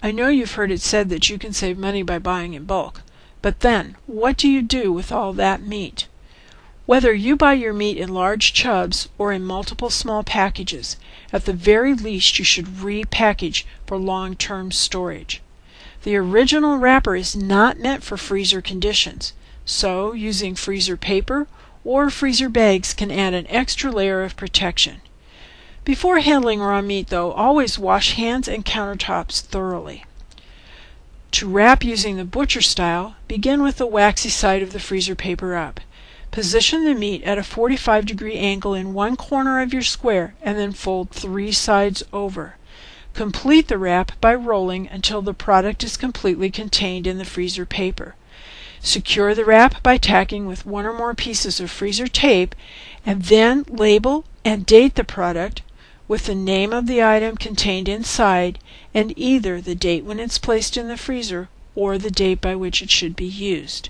I know you've heard it said that you can save money by buying in bulk, but then, what do you do with all that meat? Whether you buy your meat in large chubs or in multiple small packages, at the very least you should repackage for long-term storage. The original wrapper is not meant for freezer conditions, so using freezer paper or freezer bags can add an extra layer of protection. Before handling raw meat, though, always wash hands and countertops thoroughly. To wrap using the butcher style, begin with the waxy side of the freezer paper up. Position the meat at a 45-degree angle in one corner of your square and then fold 3 sides over. Complete the wrap by rolling until the product is completely contained in the freezer paper. Secure the wrap by tacking with 1 or more pieces of freezer tape, and then label and date the product with the name of the item contained inside and either the date when it's placed in the freezer or the date by which it should be used.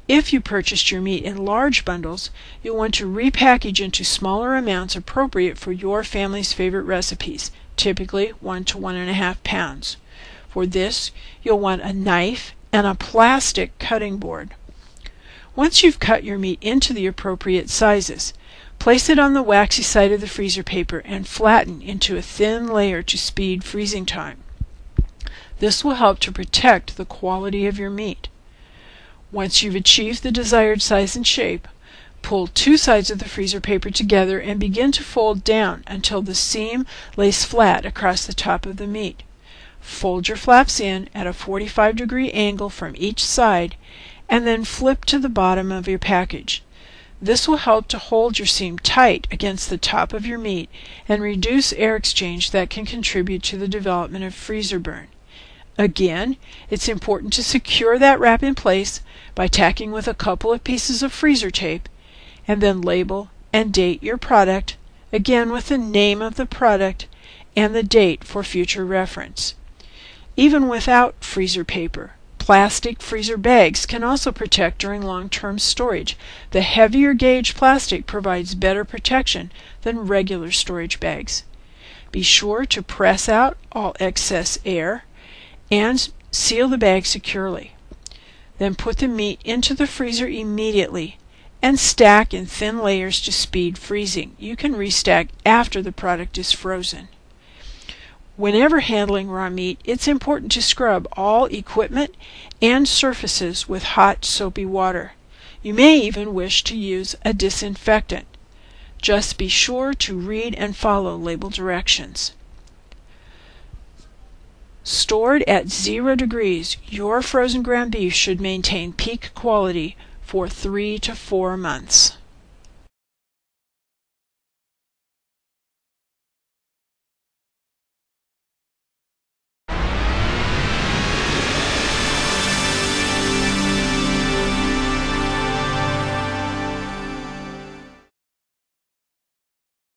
If you purchased your meat in large bundles, you'll want to repackage into smaller amounts appropriate for your family's favorite recipes, typically 1 to 1.5 pounds. For this, you'll want a knife and a plastic cutting board. Once you've cut your meat into the appropriate sizes, place it on the waxy side of the freezer paper and flatten into a thin layer to speed freezing time. This will help to protect the quality of your meat. Once you've achieved the desired size and shape, pull 2 sides of the freezer paper together and begin to fold down until the seam lays flat across the top of the meat. Fold your flaps in at a 45-degree angle from each side and then flip to the bottom of your package. This will help to hold your seam tight against the top of your meat and reduce air exchange that can contribute to the development of freezer burn. Again, it's important to secure that wrap in place by tacking with a couple of pieces of freezer tape, and then label and date your product, again with the name of the product and the date for future reference. Even without freezer paper, plastic freezer bags can also protect during long-term storage. The heavier gauge plastic provides better protection than regular storage bags. Be sure to press out all excess air and seal the bag securely. Then put the meat into the freezer immediately and stack in thin layers to speed freezing. You can restack after the product is frozen. Whenever handling raw meat, it's important to scrub all equipment and surfaces with hot, soapy water. You may even wish to use a disinfectant. Just be sure to read and follow label directions. Stored at 0 degrees, your frozen ground beef should maintain peak quality for 3 to 4 months.